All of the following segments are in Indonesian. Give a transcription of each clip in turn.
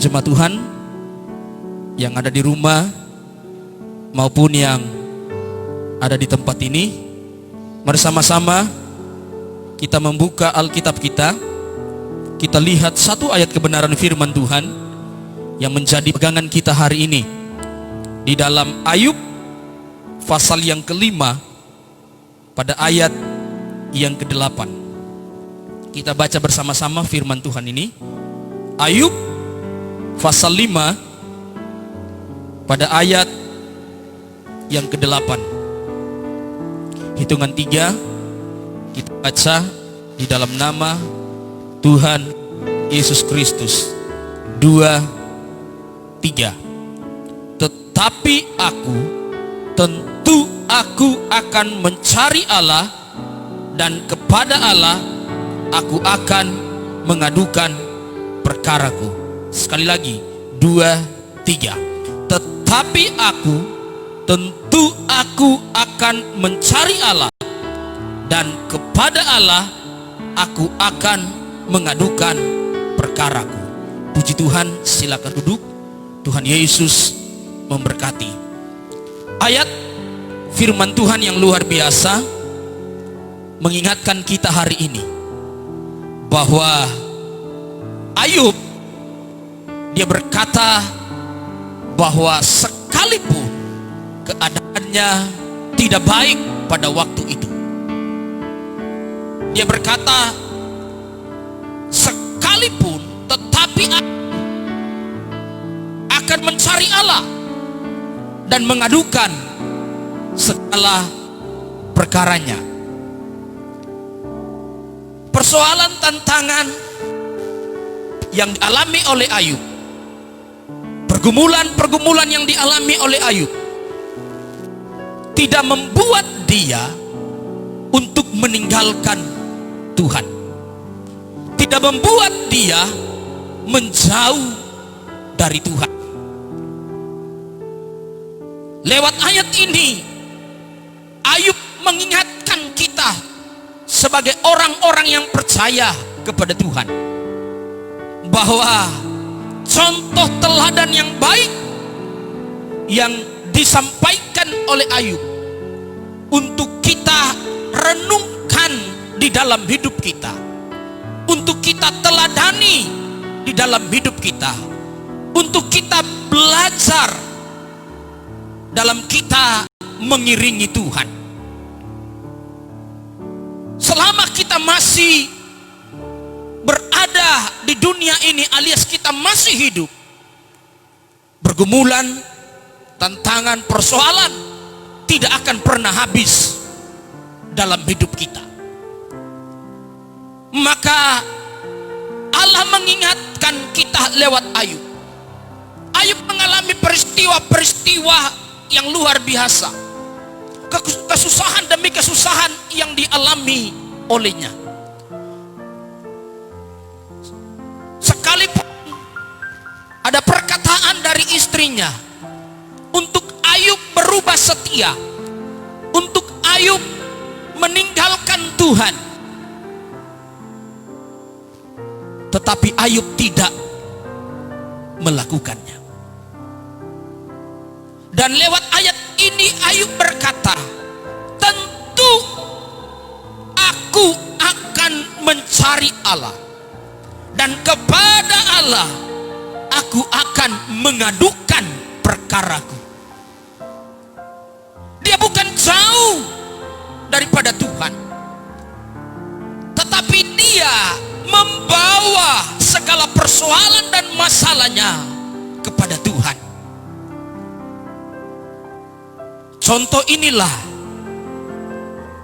Jemaat Tuhan yang ada di rumah maupun yang ada di tempat ini, bersama-sama kita membuka Alkitab kita. Kita lihat satu ayat kebenaran firman Tuhan yang menjadi pegangan kita hari ini di dalam Ayub pasal yang kelima pada ayat yang ke-8. Kita baca bersama-sama firman Tuhan ini. Ayub pasal 5 pada ayat yang ke-8. Hitungan 3 kita baca di dalam nama Tuhan Yesus Kristus. 2, 3. Tetapi tentu aku akan mencari Allah, dan kepada Allah aku akan mengadukan perkaraku. Sekali lagi, 2, 3. Tetapi tentu aku akan mencari Allah, dan kepada Allah aku akan mengadukan perkaraku. Puji Tuhan, silakan duduk. Tuhan Yesus memberkati. Ayat firman Tuhan yang luar biasa mengingatkan kita hari ini bahwa Ayub, dia berkata bahwa sekalipun keadaannya tidak baik pada waktu itu, dia berkata sekalipun, tetapi akan mencari Allah dan mengadukan segala perkaranya. Persoalan tantangan yang dialami oleh Ayub, pergumulan yang dialami oleh Ayub, tidak membuat dia untuk meninggalkan Tuhan, tidak membuat dia menjauh dari Tuhan. Lewat ayat ini Ayub mengingatkan kita sebagai orang-orang yang percaya kepada Tuhan bahwa contoh teladan yang baik yang disampaikan oleh Ayub untuk kita renungkan di dalam hidup kita, untuk kita teladani di dalam hidup kita, untuk kita belajar dalam kita mengiringi Tuhan. Selama kita masih berada di dunia ini, alias kita masih hidup, pergumulan, tantangan, persoalan tidak akan pernah habis dalam hidup kita. Maka Allah mengingatkan kita lewat Ayub. Ayub mengalami peristiwa-peristiwa yang luar biasa, kesusahan demi kesusahan yang dialami olehnya. Sekalipun ada perkataan dari istrinya untuk Ayub berubah setia, untuk Ayub meninggalkan Tuhan, tetapi Ayub tidak melakukannya. Dan lewat ayat ini Ayub berkata, tentu aku akan mencari Allah, dan kepada Allah aku akan mengadukan perkaraku. Dia bukan jauh daripada Tuhan, tetapi dia membawa segala persoalan dan masalahnya kepada Tuhan. Contoh inilah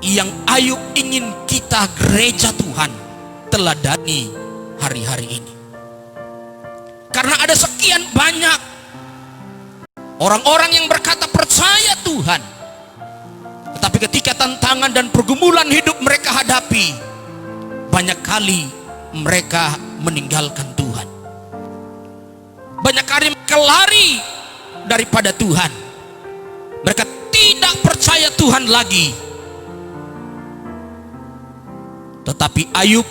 yang Ayub ingin kita gereja Tuhan teladani hari-hari ini. Karena ada sekian banyak orang-orang yang berkata percaya Tuhan, tetapi ketika tantangan dan pergumulan hidup mereka hadapi, banyak kali mereka meninggalkan Tuhan. Banyak kali mereka lari daripada Tuhan. Mereka tidak percaya Tuhan lagi. Tetapi Ayub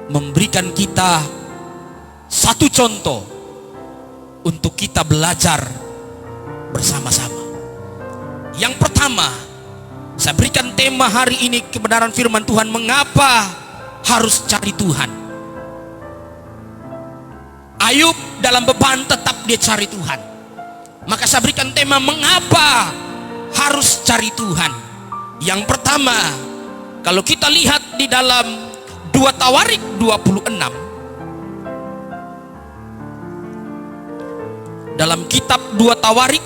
memberikan kita satu contoh untuk kita belajar bersama-sama. Yang pertama, saya berikan tema hari ini kebenaran firman Tuhan, mengapa harus cari Tuhan. Ayub dalam beban tetap dia cari Tuhan. Maka saya berikan tema, mengapa harus cari Tuhan. Yang pertama, kalau kita lihat di dalam 2 Tawarik 26, dalam kitab 2 Tawarik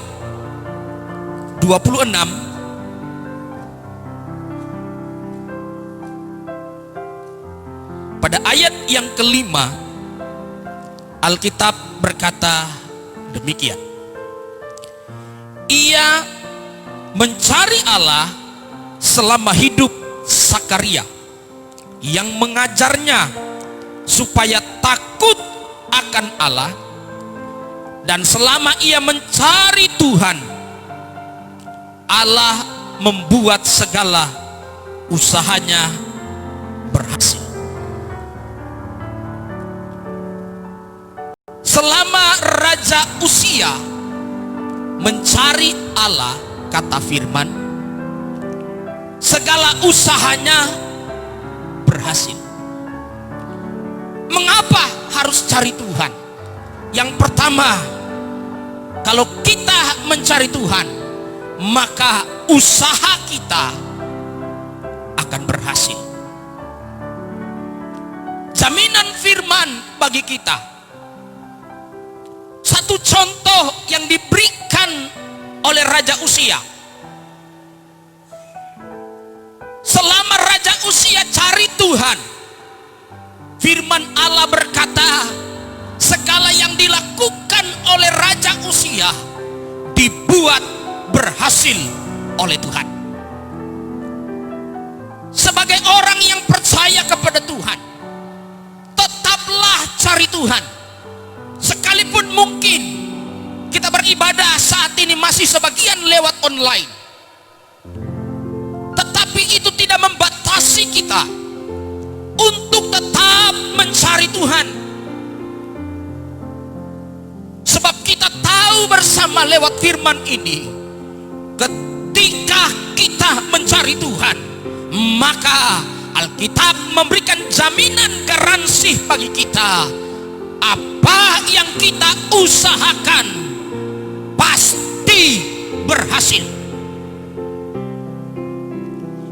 26, pada ayat yang kelima, Alkitab berkata demikian, ia mencari Allah selama hidup Sakaria, yang mengajarnya supaya takut akan Allah, dan selama ia mencari Tuhan, Allah membuat segala usahanya berhasil. Selama Raja Uzia mencari Allah, kata firman, segala usahanya berhasil. Mengapa harus cari Tuhan? Yang pertama, kalau kita mencari Tuhan, maka usaha kita akan berhasil. Jaminan firman bagi kita. Satu contoh yang diberikan oleh Raja Uzia. Selama Raja Uzia cari Tuhan, firman Allah berkata, segala yang dilakukan oleh Raja Uzia dibuat berhasil oleh Tuhan. Sebagai orang yang percaya kepada Tuhan, tetaplah cari Tuhan. Sekalipun mungkin kita beribadah saat ini masih sebagian lewat online, tetapi itu tidak membatasi kita untuk tetap mencari Tuhan. Sebab kita tahu bersama lewat firman ini, ketika kita mencari Tuhan, maka Alkitab memberikan jaminan garansi bagi kita. Apa yang kita usahakan pasti berhasil.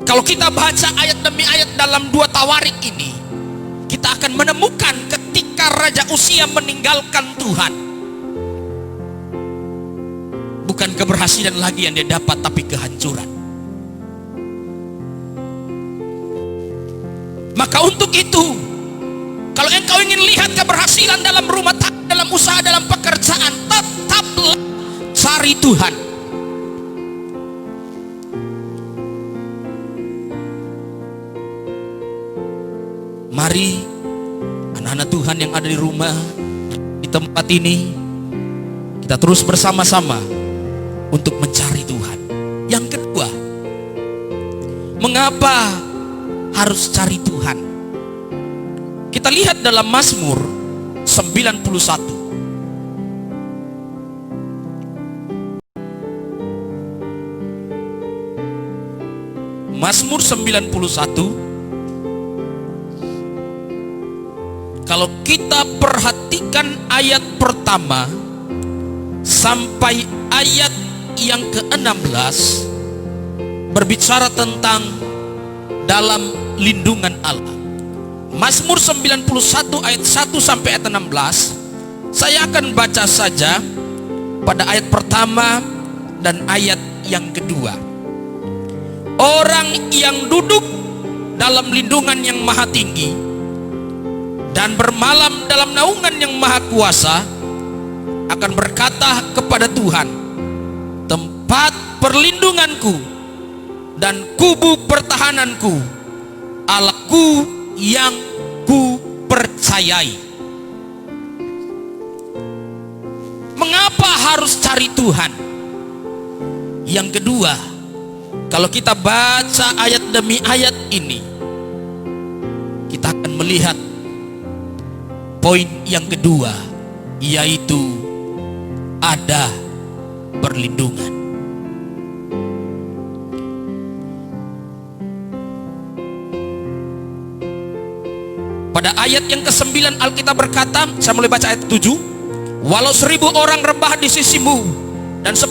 Kalau kita baca ayat demi ayat dalam 2 Tawarik ini, kita akan menemukan ketika Raja Uzia meninggalkan Tuhan, bukan keberhasilan lagi yang dia dapat, tapi kehancuran. Maka untuk itu, kalau engkau ingin lihat keberhasilan dalam rumah tangga, dalam usaha, dalam pekerjaan, tetaplah cari Tuhan. Mari anak-anak Tuhan yang ada di rumah, di tempat ini, kita terus bersama-sama untuk mencari Tuhan. Yang kedua, mengapa harus cari Tuhan? Kita lihat dalam Mazmur 91. Mazmur 91. Kalau kita perhatikan ayat pertama sampai ayat yang ke-16, berbicara tentang dalam lindungan Allah. Mazmur 91 ayat 1 sampai ayat 16. Saya akan baca saja pada ayat pertama dan ayat yang kedua. Orang yang duduk dalam lindungan yang maha tinggi dan bermalam dalam naungan yang maha kuasa akan berkata kepada Tuhan, tempat perlindunganku dan kubu pertahananku, Allahku yang ku percayai. Mengapa harus cari Tuhan? Yang kedua, kalau kita baca ayat demi ayat ini, kita akan melihat poin yang kedua, yaitu ada perlindungan. Pada ayat yang ke-9 Alkitab berkata, saya mulai baca ayat 7. Walau 1000 orang rebah di sisimu dan 10.000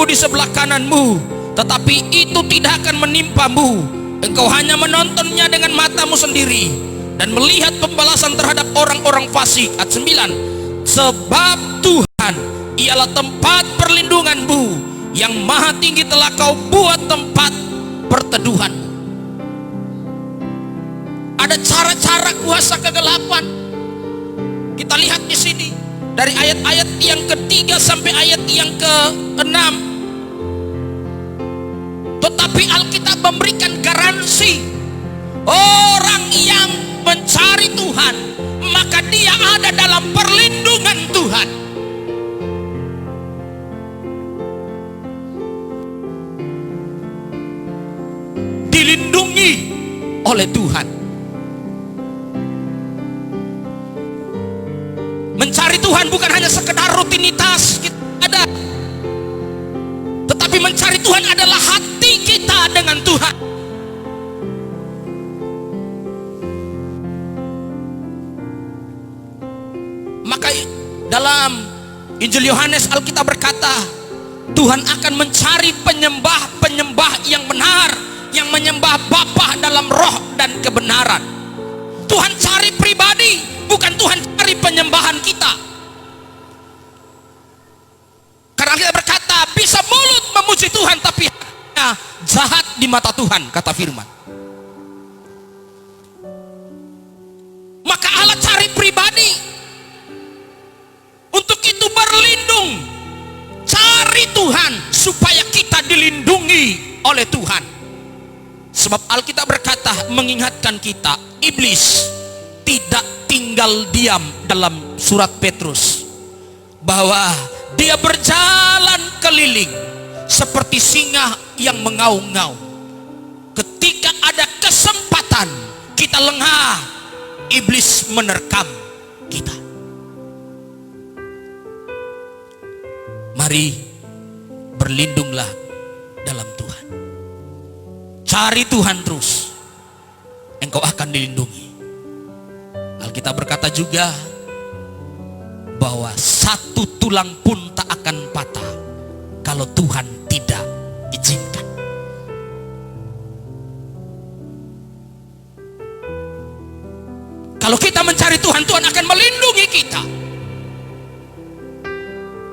di sebelah kananmu, tetapi itu tidak akan menimpamu. Engkau hanya menontonnya dengan matamu sendiri dan melihat pembalasan terhadap orang-orang fasik. Ayat 9. Sebab Tuhan ialah tempat perlindunganmu, yang maha tinggi telah kau buat tempat perteduhan. Ada cara-cara kuasa kegelapan. Kita lihat di sini dari ayat-ayat yang ke-3 sampai ayat yang ke-6. Tetapi Alkitab memberikan garansi, orang yang mencari Tuhan, maka dia ada dalam perlindungan Tuhan. Dilindungi oleh Tuhan. Mencari Tuhan bukan hanya sekedar rutinitas kita ada, tetapi mencari Tuhan adalah hati kita dengan Tuhan. Maka dalam Injil Yohanes Alkitab berkata, Tuhan akan mencari penyembah-penyembah yang benar, yang menyembah Bapa dalam roh dan kebenaran. Tuhan cari pribadi, bukan Tuhan cari penyembahan kita. Karena kita berkata, bisa mulut memuji Tuhan tapi hatinya jahat di mata Tuhan, kata firman. Maka Allah cari pribadi. Untuk itu berlindung, cari Tuhan supaya kita dilindungi oleh Tuhan. Sebab Alkitab berkata, mengingatkan kita, iblis tidak tinggal diam dalam surat Petrus, bahwa dia berjalan keliling seperti singa yang mengaum-ngaum. Ketika ada kesempatan kita lengah, iblis menerkam kita. Mari berlindunglah dalam Tuhan. Cari Tuhan terus, engkau akan dilindungi. Alkitab berkata juga bahwa satu tulang pun tak akan patah kalau Tuhan tidak izinkan. Kalau kita mencari Tuhan, Tuhan akan melindungi kita.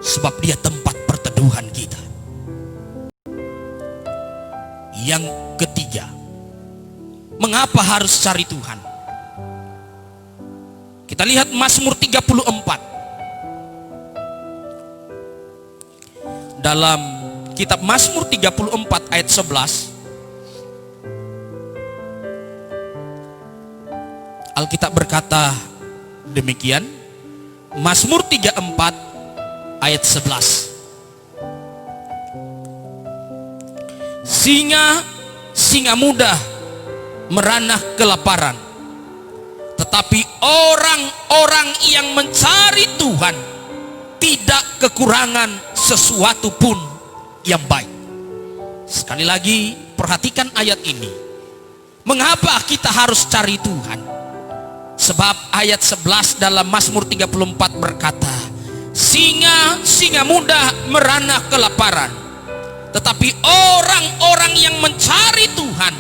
Sebab dia tempat perteduhan kita. Yang ketiga, mengapa harus cari Tuhan? Kita lihat Mazmur 34. Dalam kitab Mazmur 34 ayat 11, Alkitab berkata demikian. Mazmur 34 ayat 11. Singa muda meranah kelaparan, tetapi orang-orang yang mencari Tuhan tidak kekurangan sesuatu pun yang baik. Sekali lagi perhatikan ayat ini. Mengapa kita harus cari Tuhan? Sebab ayat 11 dalam Mazmur 34 berkata, singa muda merana kelaparan, tetapi orang-orang yang mencari Tuhan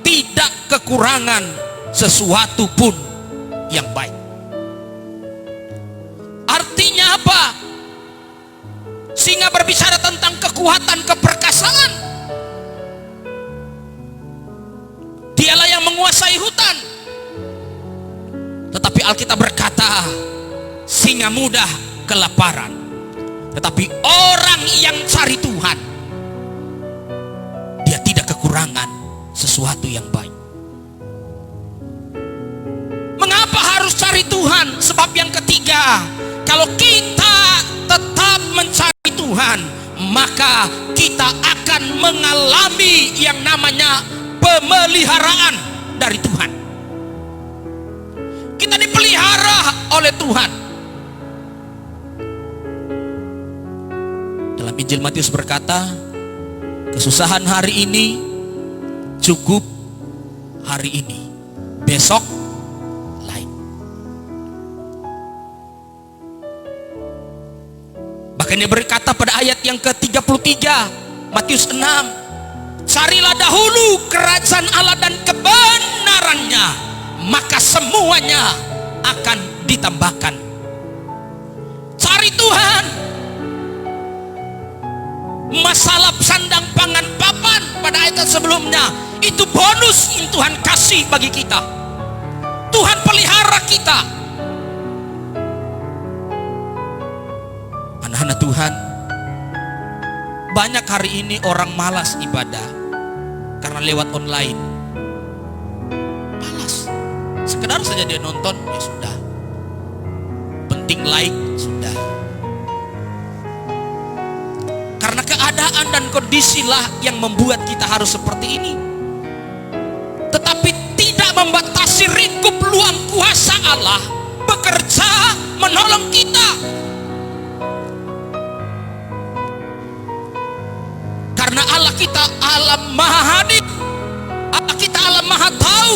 tidak kekurangan sesuatu pun yang baik. Artinya apa? Singa berbicara tentang kekuatan, keperkasaan. Dialah yang menguasai hutan. Tetapi Alkitab berkata, singa muda kelaparan, tetapi orang yang cari Tuhan, dia tidak kekurangan sesuatu yang baik. Mengapa harus cari Tuhan? Sebab yang ketiga, kalau kita tetap mencari Tuhan, maka kita akan mengalami yang namanya pemeliharaan dari Tuhan. Kita dipelihara oleh Tuhan. Dalam Injil Matius berkata, kesusahan hari ini cukup hari ini, besok lain. Bahkan dia berkata pada ayat yang ke-33 Matius 6, carilah dahulu kerajaan Allah dan kebenarannya, maka semuanya akan ditambahkan. Cari Tuhan. Masalah sandang pangan papan pada ayat sebelumnya itu bonus yang Tuhan kasih bagi kita. Tuhan pelihara kita. Anak-anak Tuhan, banyak hari ini orang malas ibadah karena lewat online. Malas. Sekedar saja dia nonton, ya sudah. Penting like, sudah. Karena keadaan dan kondisilah yang membuat kita harus seperti ini. Tetapi tidak membatasi lingkup luang kuasa Allah bekerja menolong kita. Karena Allah kita Allah maha hadir, Allah kita Allah maha tahu,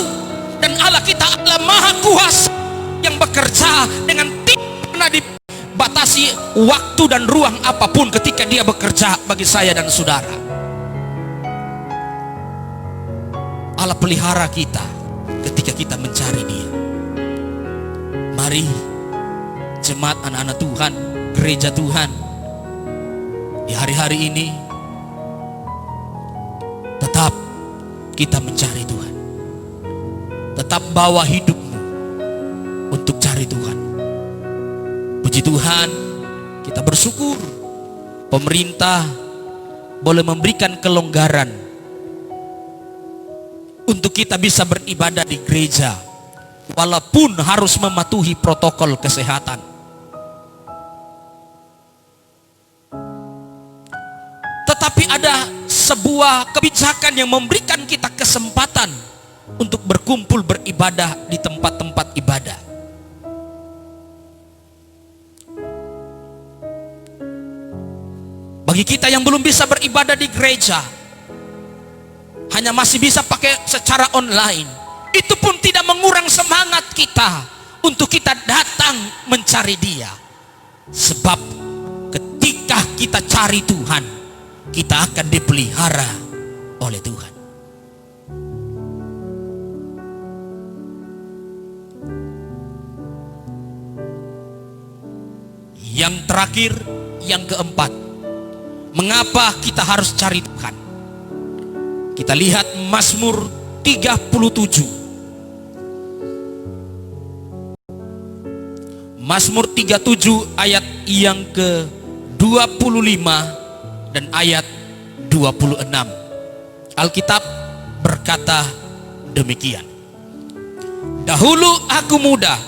dan Allah kita Allah maha kuasa yang bekerja dengan tidak pernah dibatasi waktu dan ruang apapun ketika dia bekerja bagi saya dan saudara. Allah pelihara kita ketika kita mencari dia. Mari jemaat anak-anak Tuhan, gereja Tuhan, di hari-hari ini tetap kita mencari Tuhan. Tetap bawa hidupmu untuk cari Tuhan. Puji Tuhan, kita bersyukur pemerintah boleh memberikan kelonggaran untuk kita bisa beribadah di gereja walaupun harus mematuhi protokol kesehatan. Tetapi ada sebuah kebijakan yang memberikan kita kesempatan untuk berkumpul beribadah di tempat-tempat ibadah. Bagi kita yang belum bisa beribadah di gereja, hanya masih bisa pakai secara online, itu pun tidak mengurang semangat kita untuk kita datang mencari Dia. Sebab ketika kita cari Tuhan, kita akan dipelihara oleh Tuhan. Yang terakhir, yang keempat, mengapa kita harus cari Tuhan? Kita lihat Mazmur 37. Mazmur 37 ayat yang ke-25 dan ayat 26. Alkitab berkata demikian. Dahulu aku muda,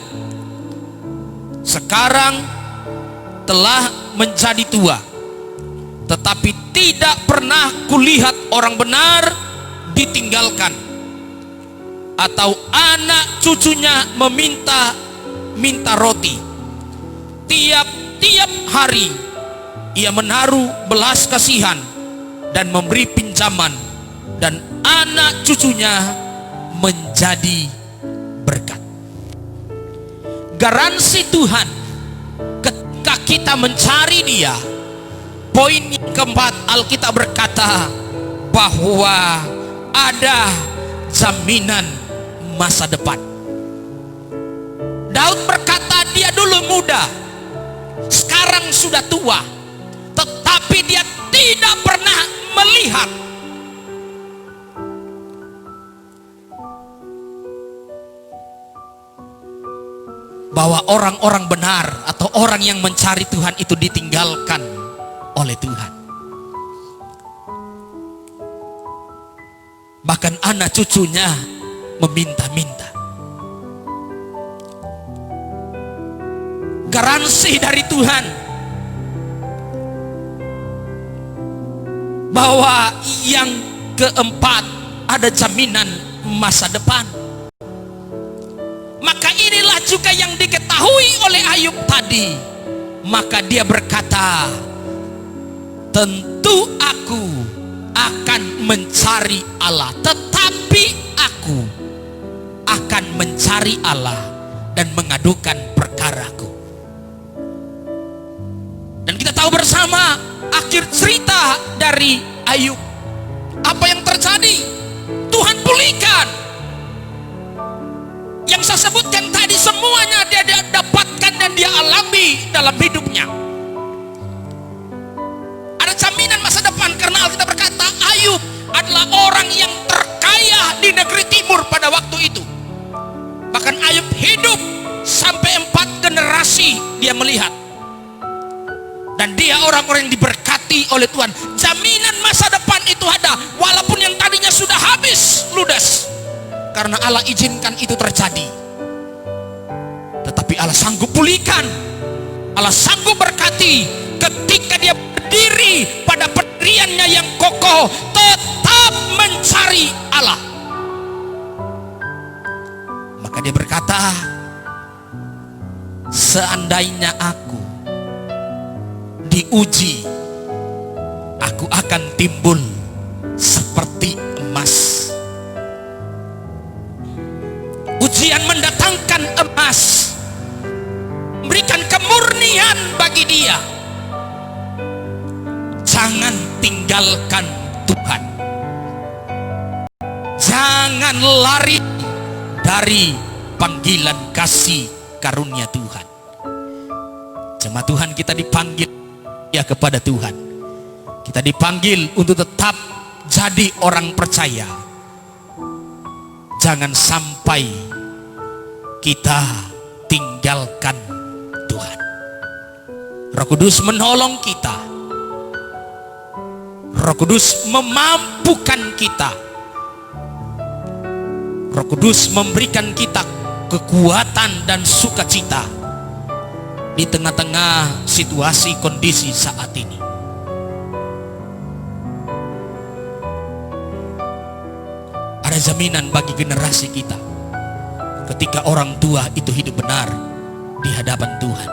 sekarang telah menjadi tua, tetapi tidak pernah kulihat orang benar ditinggalkan, atau anak cucunya meminta roti. Tiap-tiap hari ia menaruh belas kasihan dan memberi pinjaman, dan anak cucunya menjadi berkat. Garansi Tuhan ketika kita mencari Dia. Poin yang keempat, Alkitab berkata bahwa ada jaminan masa depan. Daud berkata dia dulu muda, sekarang sudah tua, tetapi dia tidak pernah melihat bahwa orang-orang benar atau orang yang mencari Tuhan itu ditinggalkan oleh Tuhan. Bahkan anak cucunya meminta-minta. Garansi dari Tuhan bahwa yang keempat, ada jaminan masa depan. Maka inilah juga yang dikatakan diketahui oleh Ayub tadi, maka dia berkata, tentu aku akan mencari Allah, tetapi aku akan mencari Allah dan mengadukan perkaraku. Dan kita tahu bersama akhir cerita dari Ayub. Apa yang terjadi? Tuhan pulihkan. Yang saya sebutkan tadi semuanya dia dapatkan dan dia alami dalam hidupnya. Ada jaminan masa depan karena Alkitab berkata Ayub adalah orang yang terkaya di negeri timur pada waktu itu. Bahkan Ayub hidup sampai 4 generasi dia melihat. Dan dia orang-orang yang diberkati oleh Tuhan. Jaminan masa depan itu ada, walaupun yang tadinya sudah habis, ludes. Karena Allah izinkan itu terjadi. Tetapi Allah sanggup pulihkan. Allah sanggup berkati ketika dia berdiri pada pendiriannya yang kokoh, tetap mencari Allah. Maka dia berkata, seandainya aku diuji, aku akan timbul seperti emas. Ujian mendatangkan emas, memberikan kemurnian bagi dia. Jangan tinggalkan Tuhan. Jangan lari dari panggilan kasih karunia Tuhan. Jemaat Tuhan, kita dipanggil ya kepada Tuhan. Kita dipanggil untuk tetap jadi orang percaya. Jangan sampai kita tinggalkan Tuhan. Roh Kudus menolong kita. Roh Kudus memampukan kita. Roh Kudus memberikan kita kekuatan dan sukacita di tengah-tengah situasi kondisi saat ini. Ada jaminan bagi generasi kita ketika orang tua itu hidup benar di hadapan Tuhan.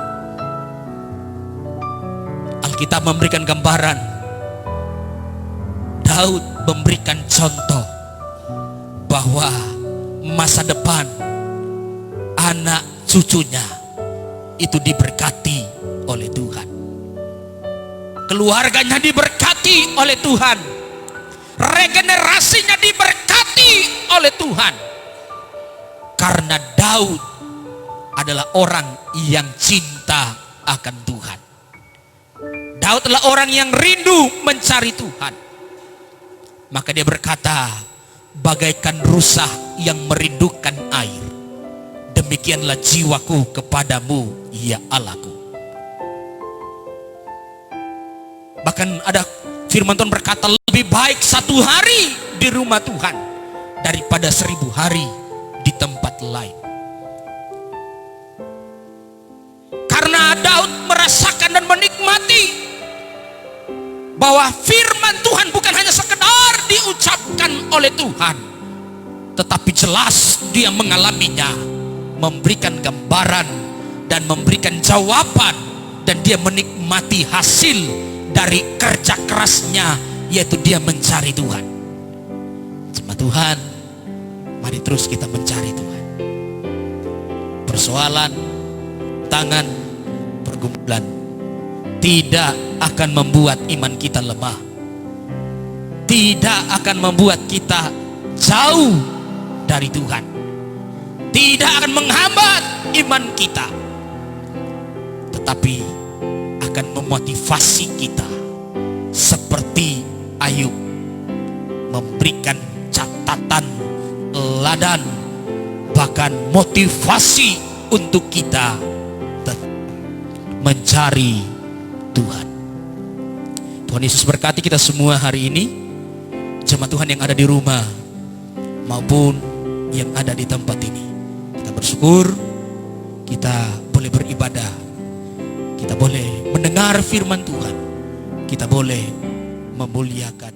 Alkitab memberikan gambaran, Daud memberikan contoh bahwa masa depan anak cucunya itu diberkati oleh Tuhan. Keluarganya diberkati oleh Tuhan. Regenerasinya diberkati oleh Tuhan. Karena Daud adalah orang yang cinta akan Tuhan. Daud adalah orang yang rindu mencari Tuhan. Maka dia berkata, bagaikan rusa yang merindukan air, demikianlah jiwaku kepadamu, ya Allahku. Bahkan ada firman Tuhan berkata, lebih baik 1 hari di rumah Tuhan daripada 1000 hari di tempat lain. Karena Daud merasakan dan menikmati bahwa firman Tuhan bukan hanya sekedar diucapkan oleh Tuhan, tetapi jelas dia mengalaminya, memberikan gambaran dan memberikan jawaban, dan dia menikmati hasil dari kerja kerasnya, yaitu dia mencari Tuhan. Jemaat Tuhan, mari terus kita mencari Tuhan. Persoalan, tangan, pergumulan tidak akan membuat iman kita lemah, tidak akan membuat kita jauh dari Tuhan, tidak akan menghambat iman kita, tetapi akan memotivasi kita seperti Ayub, memberikan catatan, teladan, bahkan motivasi untuk kita mencari Tuhan. Tuhan Yesus berkati kita semua hari ini, jemaat Tuhan yang ada di rumah maupun yang ada di tempat ini. Kita bersyukur kita boleh beribadah, kita boleh mendengar firman Tuhan, kita boleh memuliakan